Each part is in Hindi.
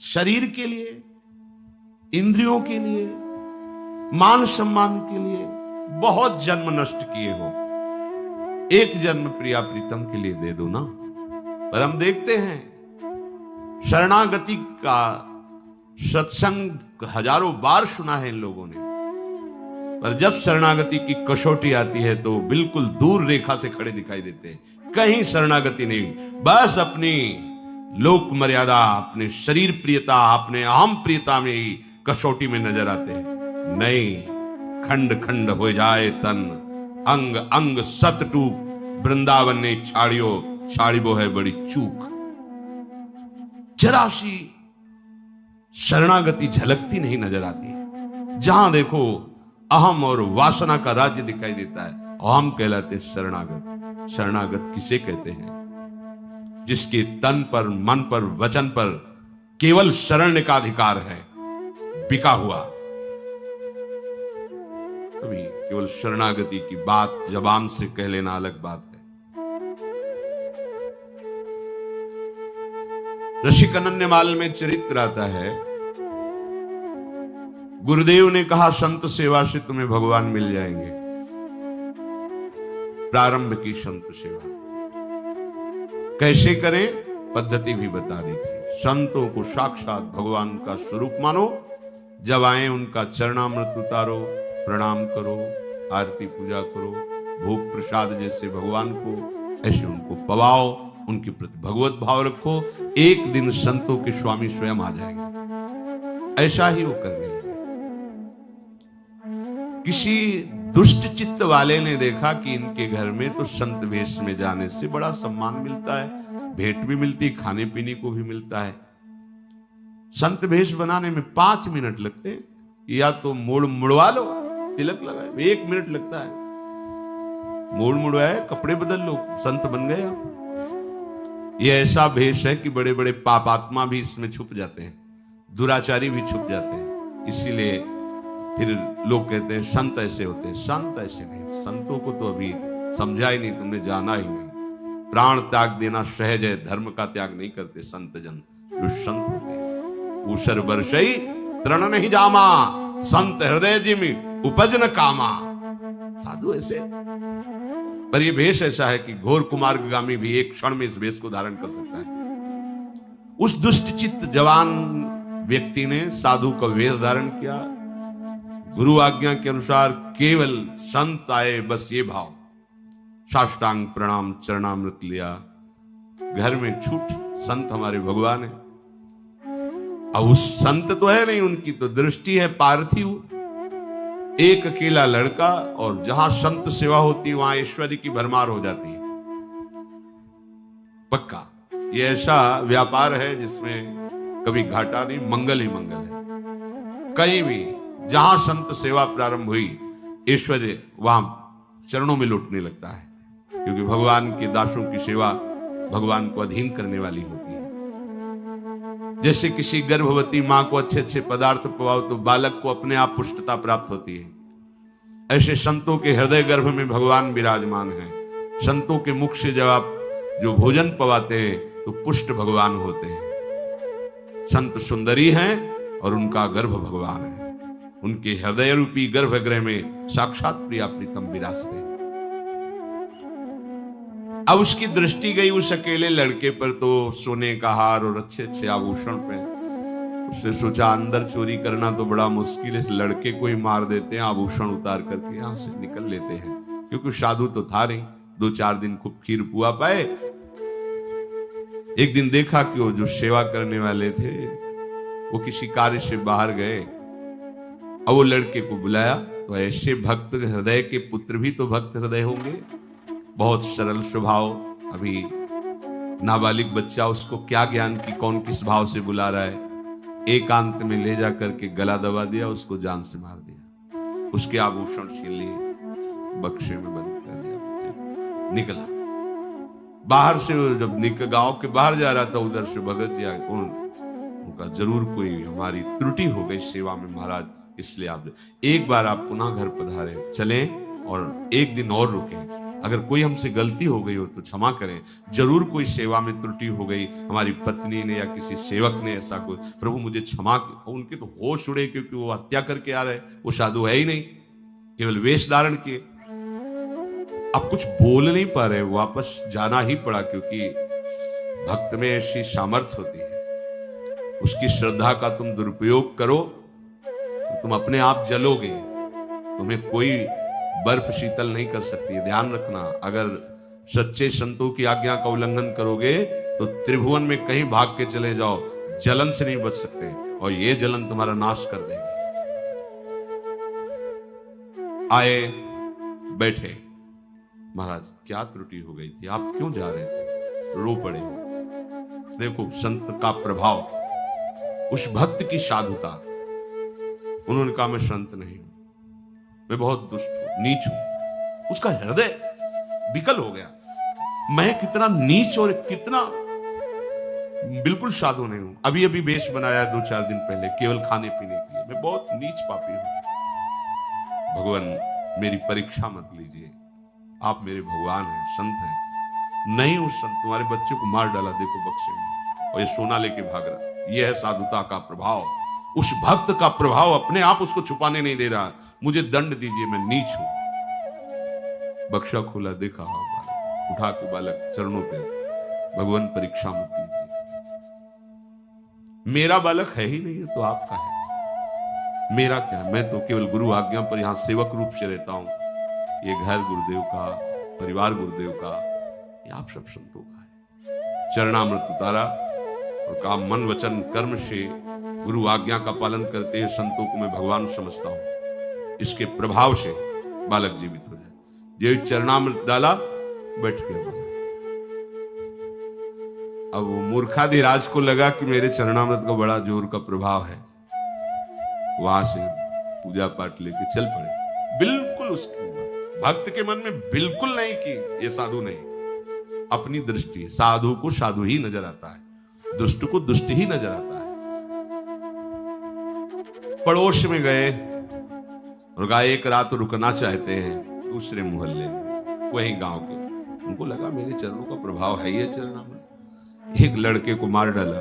शरीर के लिए, इंद्रियों के लिए, मान सम्मान के लिए बहुत जन्म नष्ट किए हो। एक जन्म प्रिया प्रीतम के लिए दे दो ना। पर हम देखते हैं शरणागति का सत्संग हजारों बार सुना है इन लोगों ने, पर जब शरणागति की कसौटी आती है तो बिल्कुल दूर रेखा से खड़े दिखाई देते हैं। कहीं शरणागति नहीं, बस अपनी लोक मर्यादा, अपने शरीर प्रियता, अपने अहम प्रियता में ही कसौटी में नजर आते हैं। नहीं, खंड खंड हो जाए तन, अंग अंग सत टूक, वृंदावन ने छाड़ियो, छाड़िबो है बड़ी चूक। जरा सी शरणागति झलकती नहीं नजर आती। जहां देखो अहम और वासना का राज्य दिखाई देता है। अहम कहलाते शरणागत। शरणागत किसे कहते हैं? जिसके तन पर, मन पर, वचन पर केवल शरण का अधिकार है, बिका हुआ। तभी केवल शरणागति की बात जबान से कह लेना अलग बात है। ऋषिक अनन्यमाल में चरित्र आता है, गुरुदेव ने कहा संत सेवा से तुम्हें भगवान मिल जाएंगे। प्रारंभ की संत सेवा कैसे करें, पद्धति भी बता दी थी। संतों को साक्षात भगवान का स्वरूप मानो, जब आए उनका चरणामृत उतारो, प्रणाम करो, आरती पूजा करो, भोग प्रसाद जैसे भगवान को ऐसे उनको पवाओ, उनके प्रति भगवत भाव रखो। एक दिन संतों के स्वामी स्वयं आ जाएंगे। ऐसा ही वो करने लगे। किसी दुष्ट चित्त वाले ने देखा कि इनके घर में तो संत वेश में जाने से बड़ा सम्मान मिलता है, भेंट भी मिलती, खाने पीने को भी मिलता है। संत भेष बनाने में 5 मिनट लगते हैं, या तो मोड़ मुड़वा लो, तिलक लगाए, 1 मिनट लगता है। मोड़ मुड़वाए, कपड़े बदल लो, संत बन गए आप। ये ऐसा भेष है कि बड़े बड़े पापात्मा भी इसमें छुप जाते हैं, दुराचारी भी छुप जाते हैं। इसीलिए फिर लोग कहते हैं संत ऐसे होते हैं। संत ऐसे नहीं, संतों को तो अभी समझा ही नहीं, तुमने जाना ही नहीं। प्राण त्याग देना सहज है, धर्म का त्याग नहीं करते संत जन। जो संत होते हैं, ऊसर बरसई तृण नहीं जामा, संत हृदय जिमि उपज न कामा। साधु ऐसे। पर यह भेष ऐसा है कि घोर कुमार्गामी भी एक क्षण में इस भेष को धारण कर सकता है। उस दुष्ट चित्त जवान व्यक्ति ने साधु का वेश धारण किया। गुरु आज्ञा के अनुसार केवल संत आए, बस ये भाव, साष्टांग प्रणाम, चरणामृत लिया, घर में छूट, संत हमारे भगवान है। अब उस संत तो है नहीं, उनकी तो दृष्टि है पार्थिव। एक अकेला लड़का, और जहां संत सेवा होती वहां ऐश्वर्य की भरमार हो जाती है। पक्का ये ऐसा व्यापार है जिसमें कभी घाटा नहीं, मंगल ही मंगल है। कहीं भी जहां संत सेवा प्रारंभ हुई, ऐश्वर्य वहां चरणों में लुटने लगता है, क्योंकि भगवान के दासों की सेवा भगवान को अधीन करने वाली होती है। जैसे किसी गर्भवती मां को अच्छे अच्छे पदार्थ पवाओ तो बालक को अपने आप पुष्टता प्राप्त होती है। ऐसे संतों के हृदय गर्भ में भगवान विराजमान है। संतों के मुख से जब आप जो भोजन पवाते हैं तो पुष्ट भगवान होते हैं। संत सुंदरी हैं और उनका गर्भ भगवान है। उनके हृदय रूपी गर्भगृह में साक्षात प्रिया प्रीतम विराजते हैं। अब उसकी दृष्टि गई उस अकेले लड़के पर, तो सोने का हार और अच्छे अच्छे आभूषण पे। उसने सोचा अंदर चोरी करना तो बड़ा मुश्किल है, इस लड़के को ही मार देते हैं, आभूषण उतार करके यहां से निकल लेते हैं। क्योंकि साधु तो था नहीं, 2-4 दिन खूब खीर पुआ पाए। एक दिन देखा कि वो जो सेवा करने वाले थे वो किसी कार्य से बाहर गए। अब वो लड़के को बुलाया, तो ऐसे भक्त हृदय के पुत्र भी तो भक्त हृदय होंगे, बहुत सरल स्वभाव। अभी नाबालिग बच्चा, उसको क्या ज्ञान की कौन किस भाव से बुला रहा है। एकांत में ले जा करके गला दबा दिया, उसको जान से मार दिया, उसके आभूषण छीन लिए, बक्से में बंद कर दिया, निकला। बाहर से जब गांव के बाहर जा रहा था, उधर से भगत जी आए, उनका जरूर कोई हमारी त्रुटि हो गई सेवा में महाराज, इसलिए आप एक बार आप पुनः घर पधारे, चलें और एक दिन और रुकें। अगर कोई हमसे गलती हो गई हो तो क्षमा करें। जरूर कोई सेवा में त्रुटि हो गई, हमारी पत्नी ने या किसी सेवक ने ऐसा कोई, प्रभु मुझे क्षमा। उनके तो होश उड़े, क्योंकि वो हत्या करके आ रहे, वो साधु है ही नहीं, केवल वेश धारण किए। अब कुछ बोल नहीं पा रहे, वापस जाना ही पड़ा, क्योंकि भक्त में ऐसी सामर्थ्य होती है। उसकी श्रद्धा का तुम दुरुपयोग करो तो तुम अपने आप जलोगे, तुम्हें कोई बर्फ शीतल नहीं कर सकती है। ध्यान रखना, अगर सच्चे संतों की आज्ञा का उल्लंघन करोगे तो त्रिभुवन में कहीं भाग के चले जाओ, जलन से नहीं बच सकते, और ये जलन तुम्हारा नाश कर देगी। आए, बैठे। महाराज क्या त्रुटि हो गई थी, आप क्यों जा रहे थे? रो पड़े। देखो संत का प्रभाव, उस भक्त की साधुता। उन्होंने कहा मैं संत नहीं हूं, मैं बहुत दुष्ट हूं, नीच हूं। उसका हृदय विकल हो गया, मैं कितना नीच और कितना बिल्कुल साधु नहीं हूं। अभी अभी वेश बनाया 2-4 दिन पहले, केवल खाने पीने के लिए। मैं बहुत नीच पापी हूं। भगवान मेरी परीक्षा मत लीजिए, आप मेरे भगवान हैं, संत हैं। नहीं हूं संत, तुम्हारे बच्चे को मार डाला, देखो बक्से में, और ये सोना लेके भाग रहा। यह है साधुता का प्रभाव, उस भक्त का प्रभाव। अपने आप उसको छुपाने नहीं दे रहा, मुझे दंड दीजिए, मैं नीच हूं। बक्सा खोला, देखा बालक, उठा के बालक चरणों पे, भगवान परीक्षा मत लीजिए, मेरा बालक है ही नहीं, तो आपका है, मेरा क्या, मैं तो केवल गुरु आज्ञा पर यहां सेवक रूप से रहता हूं। ये घर गुरुदेव का, परिवार गुरुदेव का, ये आप सब संतों का है। चरणामृत उतारा और कहा मन वचन कर्म से गुरु आज्ञा का पालन करते हैं संतों को मैं भगवान समझता हूं। इसके प्रभाव से बालक जीवित हो जाए। जो चरणामृत डाला, बैठ गया। अब वो मूर्खाधिराज को लगा कि मेरे चरणामृत का बड़ा जोर का प्रभाव है, वहां से पूजा पाठ लेके चल पड़े। बिल्कुल उसके भक्त के मन में बिल्कुल नहीं कि ये साधु नहीं, अपनी दृष्टि, साधु को साधु ही नजर आता है, दुष्ट को दुष्ट ही नजर आता है। पड़ोस में गए और कहा एक रात रुकना चाहते हैं दूसरे मोहल्ले में, वही गांव के। उनको लगा मेरे चरणों का प्रभाव है ये चरणामृत। एक लड़के को मार डाला,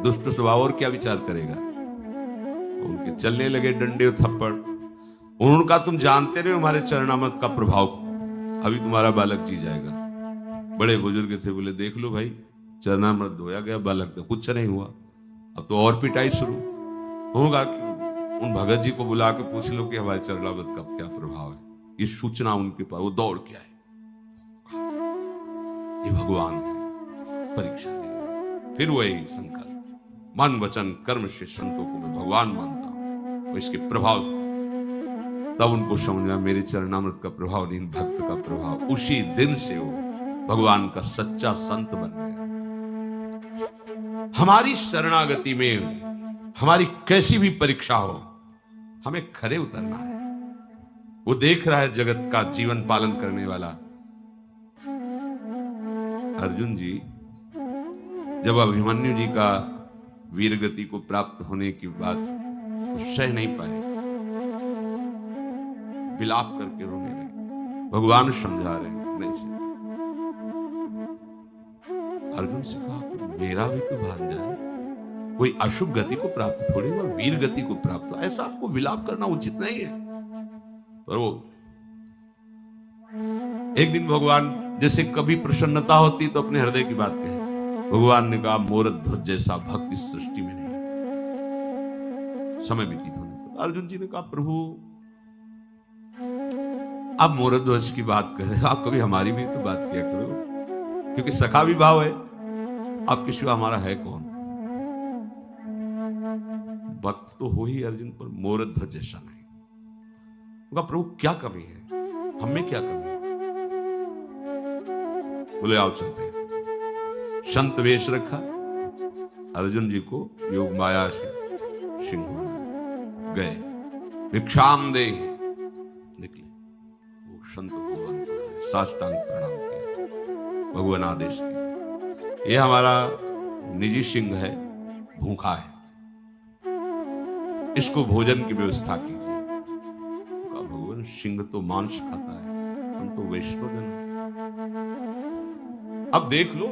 दुष्ट स्वभाव, और क्या विचार करेगा। उनके चलने लगे डंडे थप्पड़। उन्होंने कहा तुम जानते नहीं हमारे चरणामृत का प्रभाव को, अभी तुम्हारा बालक जी जाएगा। बड़े बुजुर्ग थे, बोले देख लो भाई, चरणामृत धोया गया, बालक ने कुछ नहीं हुआ, अब तो और पिटाई शुरू होगा। उन भगत जी को बुला के पूछ लो कि हमारे चरणामृत का क्या प्रभाव है। ये सूचना उनके पास, वो दौड़ के आए, ये भगवान है, परीक्षा ले। फिर वही संकल्प, मन वचन कर्म से संतों को मैं भगवान मानता हूं, इसके प्रभाव। तब उनको समझा मेरे चरणामृत का प्रभाव नहीं, भक्त का प्रभाव। उसी दिन से वो भगवान का सच्चा संत बन गया। हमारी शरणागति में हमारी कैसी भी परीक्षा हो, हमें खरे उतरना है। वो देख रहा है जगत का जीवन पालन करने वाला। अर्जुन जी जब अभिमन्यु जी का वीरगति को प्राप्त होने की बात सह नहीं पाए, विलाप करके रोने लगे। भगवान समझा रहे नहीं से। अर्जुन से कहा मेरा भी तो भांजा है, कोई अशुभ गति को प्राप्त थोड़ी हुआ, वीर गति को प्राप्त हुआ, ऐसा आपको विलाप करना उचित नहीं है। पर वो एक दिन भगवान जैसे कभी प्रसन्नता होती तो अपने हृदय की बात कहे। भगवान ने कहा मोर ध्वज जैसा भक्त इस सृष्टि में नहीं। समय व्यतीत होने पर अर्जुन जी ने कहा प्रभु आप मोरध्वज की बात कर रहे हो, आप कभी हमारी भी तो बात किया करो, क्योंकि सखा भी भाव है, आपके सिवा हमारा है कौन। भक्त तो हो ही अर्जुन, पर मोरध्वज जैसा नहीं। प्रभु क्या कमी है, हमें क्या कमी है। बोले आओ चलते हैं। संत वेश रखा, अर्जुन जी को योग माया से सिंह बनाया, गए भिक्षाम दे, निकले। वो संत भगवान साष्टांग प्रणाम किया, भगवान आदेश किया, ये हमारा निजी सिंह है, भूखा है, इसको भोजन की व्यवस्था कीजिए। भगवान सिंह तो मांस खाता है, हम तो वैष्णव जन हैं। अब देख लो।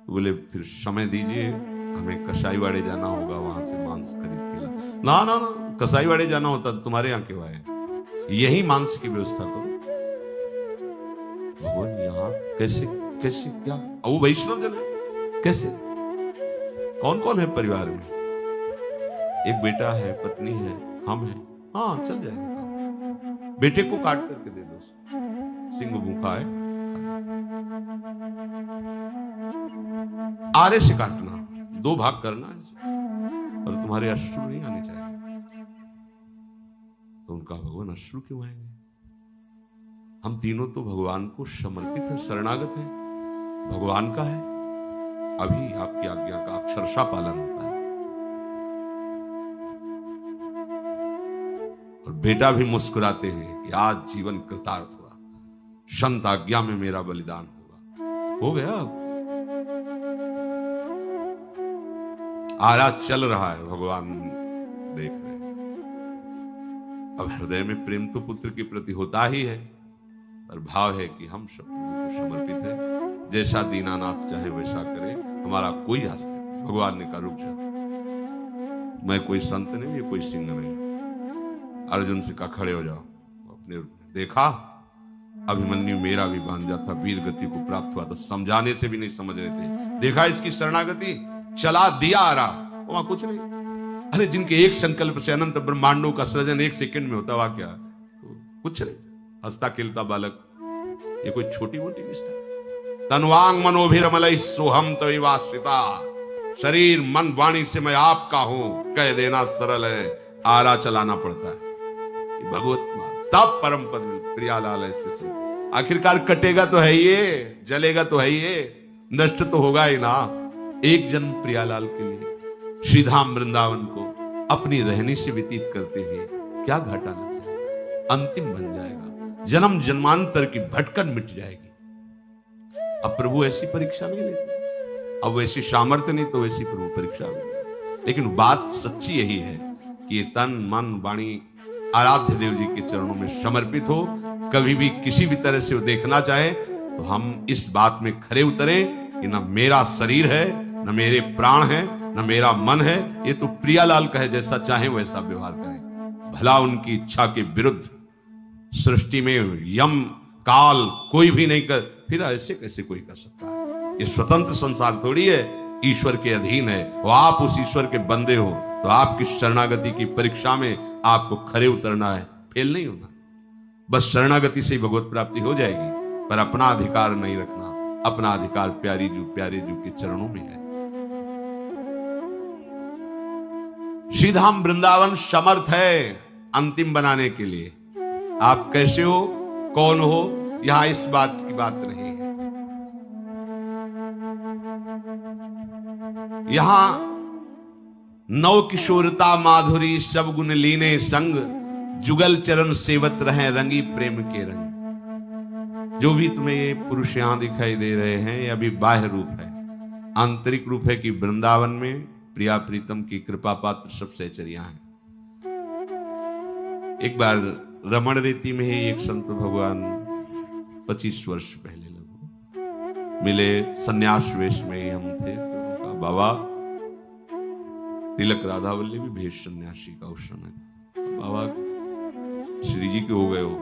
बोले फिर समय दीजिए, हमें कसाईवाड़े जाना होगा, वहां से मांस खरीद के ला। ना ना ना, कसाईवाड़े जाना होता तो तुम्हारे यहाँ क्यों आए, यही मांस की व्यवस्था करो। भगवान यहाँ कैसे कैसे क्या, वो वैष्णव जन है कैसे, कौन कौन है परिवार में, एक बेटा है, पत्नी है, हम हैं, हाँ चल जाएगा काम। बेटे को काट करके दे दो, सिंह भूखा है, आरे से काटना, 2 भाग करना है, और तुम्हारे अश्रु नहीं आने चाहिए। तो उनका भगवान अश्रु क्यों आएंगे, हम तीनों तो भगवान को समर्पित है, शरणागत है, भगवान का है, अभी आपकी आज्ञा का अक्षरशः पालन होता है। और बेटा भी मुस्कुराते हैं कि आज जीवन कृतार्थ हुआ, संत आज्ञा में मेरा बलिदान होगा, हो गया। आरा चल रहा है, भगवान देख रहे हैं। अब हृदय में प्रेम तो पुत्र के प्रति होता ही है, पर भाव है कि हम सब प्रभु को समर्पित है, जैसा दीनानाथ चाहे वैसा करे, हमारा कोई हस्त नहीं। भगवान ने कहा रुक जा, मैं कोई संत नहीं, ये कोई सिंह नहीं। अर्जुन से कहा खड़े हो जाओ। अपने देखा अभिमन्यु मेरा भी भांजा था, वीर गति को प्राप्त हुआ, तो समझाने से भी नहीं समझ रहे थे। देखा इसकी शरणागति, चला दिया आ रहा, वहां कुछ नहीं। अरे जिनके एक संकल्प से अनंत ब्रह्मांडों का सृजन 1 सेकंड में होता, वहां क्या कुछ नहीं, हंसता खेलता बालक, ये कोई छोटी मोटी निष्ठा। तन्वांग मनोभिरमलई सोहम तविवाश्रिता, शरीर मन वाणी से मैं आपका हूं कह देना सरल है, आरा चलाना पड़ता है। भगवत मार्ग तब परम पद मिलता। प्रियालाल ऐसे से आखिरकार कटेगा तो है ये, जलेगा तो है ये, नष्ट तो होगा ही ना। एक जन्म प्रियालाल के लिए श्रीधाम वृंदावन को अपनी रहनी से व्यतीत करते हुए क्या घाटा लग जाएगा, अंतिम बन जाएगा, जन्म जन्मांतर की भटकन मिट जाएगी। अब प्रभु ऐसी परीक्षा नहीं लेते, अब वैसी सामर्थ्य नहीं तो वैसी प्रभु परीक्षा नहीं। लेकिन बात सच्ची यही है कि ये तन मन वाणी आराध्य देव जी के चरणों में समर्पित हो। कभी भी किसी भी तरह से वो देखना चाहे तो हम इस बात में खरे उतरें कि न मेरा शरीर है, न मेरे प्राण है, न मेरा मन है, ये तो प्रियालाल कहे जैसा चाहे वैसा व्यवहार करें। भला उनकी इच्छा के विरुद्ध सृष्टि में यम काल कोई भी नहीं कर, फिर ऐसे कैसे कोई कर सकता है। ये स्वतंत्र संसार थोड़ी है, ईश्वर के अधीन है। वो आप उस ईश्वर के बंदे हो तो आपकी शरणागति की परीक्षा में आपको खरे उतरना है, फेल नहीं होना। बस शरणागति से भगवत प्राप्ति हो जाएगी, पर अपना अधिकार नहीं रखना। अपना अधिकार प्यारे जू के चरणों में है। श्रीधाम वृंदावन समर्थ है अंतिम बनाने के लिए। आप कैसे हो, कौन हो, यहां इस बात की बात नहीं है। यहां नव किशोरता माधुरी सब गुण लीने संग, जुगल चरण सेवत रहे रंगी प्रेम के रंग। जो भी तुम्हें ये पुरुष यहां दिखाई दे रहे हैं, ये अभी बाह्य रूप है। आंतरिक रूप है कि वृंदावन में प्रिया प्रीतम की कृपा पात्र सब सहचरियां हैं। एक बार रमण रीति में ही एक संत भगवान 25 वर्ष पहले लगभग मिले, सन्यास वेश में ही हम थे। तो उनका बाबा तिलक राधावल्ली भी भेष सन्यासी का उस समय था। बाबा श्री जी के हो गए हो।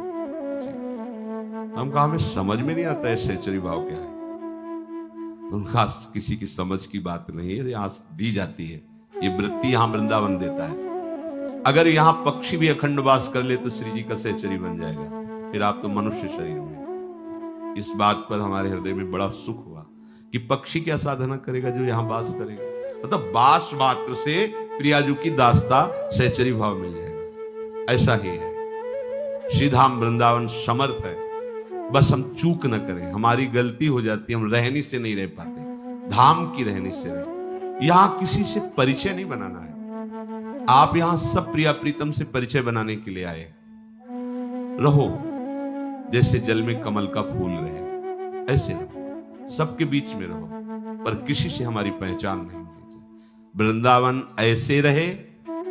हम कहा हमें समझ में नहीं आता है सहचरी भाव क्या है। उनका किसी की समझ की बात नहीं है, यहां दी जाती है। ये वृत्ति यहां वृंदावन देता है। अगर यहां पक्षी भी अखंड वास कर ले तो श्री जी का सहचरी बन जाएगा, फिर आप तो मनुष्य शरीर में। इस बात पर हमारे हृदय में बड़ा सुख हुआ कि पक्षी क्या साधना करेगा जो यहां वास करेगा। मतलब बास मात्र से प्रियाजू की दास्ता सहचरी भाव मिल जाएगा। ऐसा ही है, श्रीधाम वृंदावन समर्थ है। बस हम चूक न करें, हमारी गलती हो जाती है, हम रहनी से नहीं रह पाते, धाम की रहनी से रहे। यहां किसी से परिचय नहीं बनाना है। आप यहां सब प्रिया प्रीतम से परिचय बनाने के लिए आए। रहो जैसे जल में कमल का फूल रहे, ऐसे रहो, सबके बीच में रहो, पर किसी से हमारी पहचान नहीं होनी चाहिए। वृंदावन ऐसे रहे,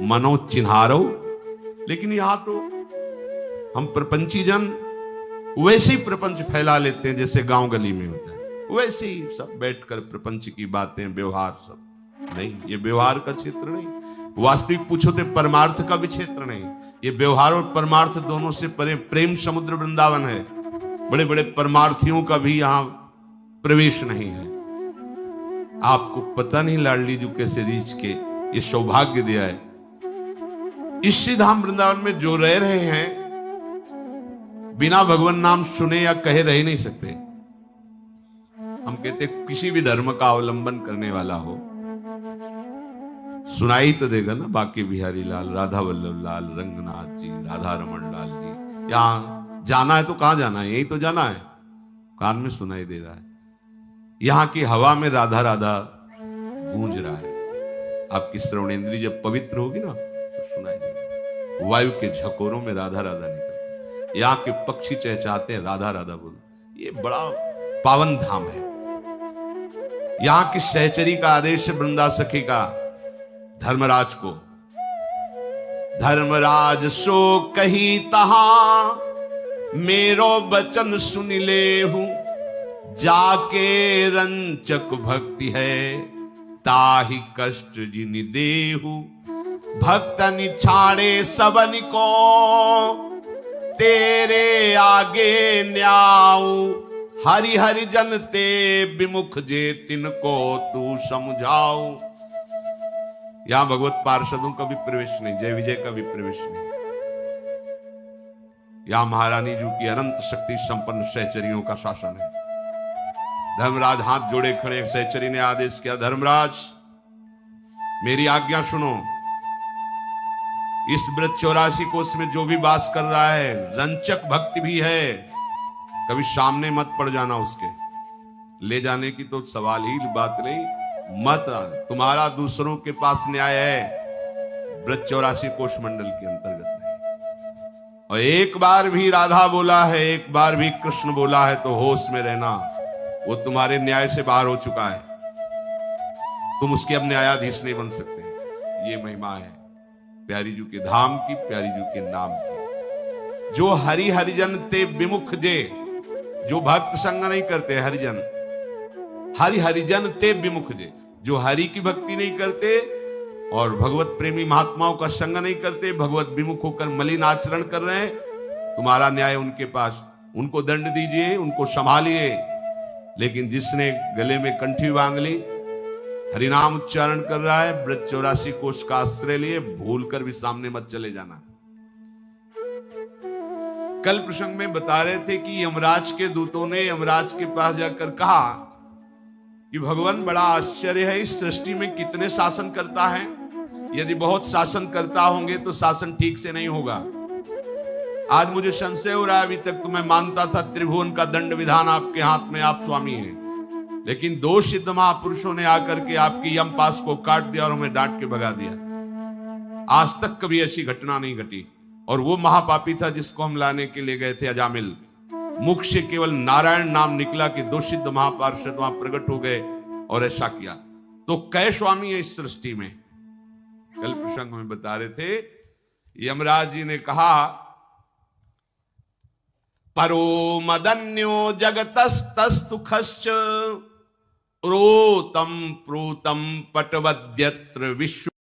मनो चिन्हारो। लेकिन यहां तो हम प्रपंची जन वैसे ही प्रपंच फैला लेते हैं जैसे गांव गली में होता है, वैसे ही सब बैठकर प्रपंच की बातें, व्यवहार सब नहीं। ये व्यवहार का क्षेत्र नहीं, वास्तविक पूछो तो परमार्थ का भी क्षेत्र नहीं। ये व्यवहार और परमार्थ दोनों से परे प्रेम समुद्र वृंदावन है। बड़े बड़े परमार्थियों का भी यहां प्रवेश नहीं है। आपको पता नहीं लाडली जी कैसे रीच के ये सौभाग्य दिया है। इस श्री धाम वृंदावन में जो रह रहे हैं, बिना भगवान नाम सुने या कहे रह नहीं सकते। हम कहते किसी भी धर्म का अवलंबन करने वाला हो, सुनाई तो देगा ना बाकी बिहारी लाल, राधा वल्लभ लाल, रंगनाथ जी, राधा रमन लाल जी। यहां जाना है तो कहां जाना है, यही तो जाना है, कान में सुनाई दे रहा है। यहां की हवा में राधा राधा गूंज रहा है। आपकी श्रवणेंद्री जब पवित्र होगी ना तो सुनाई देगा। वायु के झकोरों में राधा राधा निकलती, यहाँ के पक्षी चहचहाते हैं राधा राधा बोल। ये बड़ा पावन धाम है। यहाँ की सहचरी का आदेश है वृंदा सखी का धर्मराज को, धर्मराज सो कही तहां मेरो बचन सुन ले हूं, जाके रंचक भक्ति है ताहि कष्ट जिनि देहु, भक्तनि छाड़े सबन को तेरे आगे न्याऊ, हरि हरि जन ते विमुख जे तिनको तू समझाऊ। यहां भगवत पार्षदों का भी प्रवेश नहीं, जय विजय का भी प्रवेश नहीं। यहां महारानी जी की अनंत शक्ति संपन्न सहचरियों का शासन है। धर्मराज हाथ जोड़े खड़े, सहचरी ने आदेश किया, धर्मराज मेरी आज्ञा सुनो। इस ब्रज 84 कोष में जो भी वास कर रहा है, रंचक भक्ति भी है, कभी सामने मत पड़ जाना उसके। ले जाने की तो सवाल ही बात नहीं, मत। तुम्हारा दूसरों के पास न्याय है, ब्रज 84 कोष मंडल के अंतर्गत नहीं। और एक बार भी राधा बोला है, एक बार भी कृष्ण बोला है तो होश में रहना, वो तुम्हारे न्याय से बाहर हो चुका है। तुम उसके अब न्यायाधीश नहीं बन सकते। ये महिमा है प्यारी जी के धाम की, प्यारी जी के नाम की। जो हरि हरिजन ते विमुख जे, जो भक्त संग नहीं करते, हरिजन हरि हरिजन ते विमुख जे, जो हरि की भक्ति नहीं करते और भगवत प्रेमी महात्माओं का संग नहीं करते, भगवत विमुख होकर मलिन आचरण कर रहे हैं, तुम्हारा न्याय उनके पास। उनको दंड दीजिए, उनको संभालिए। लेकिन जिसने गले में कंठी बांध ली, हरिनाम उच्चारण कर रहा है, ब्रज 84 कोष का आश्रय लिए, भूलकर भी सामने मत चले जाना। कल प्रसंग में बता रहे थे कि यमराज के दूतों ने यमराज के पास जाकर कहा कि भगवान बड़ा आश्चर्य है, इस सृष्टि में कितने शासन करता है। यदि बहुत शासन करता होंगे तो शासन ठीक से नहीं होगा। आज मुझे संशय हो रहा है, अभी तक तो मैं मानता था त्रिभुवन का दंड विधान आपके हाथ में, आप स्वामी हैं, लेकिन दो सिद्ध महापुरुषों ने आकर के आपकी यम पास को काट दिया और हमें डांट के भगा दिया। आज तक कभी ऐसी घटना नहीं घटी। और वो महापापी था जिसको हम लाने के लिए गए थे, अजामिल। मुख से केवल नारायण नाम निकला कि दो सिद्ध महापार्षद वहां प्रकट हो गए और ऐसा किया। तो कै स्वामी है इस सृष्टि में। कल प्रसंग में बता रहे थे, यमराज जी ने कहा, परो मदन्यो जगतस्तस्तु खश्च रोतम प्रोतम पटवद्यत्र विश्व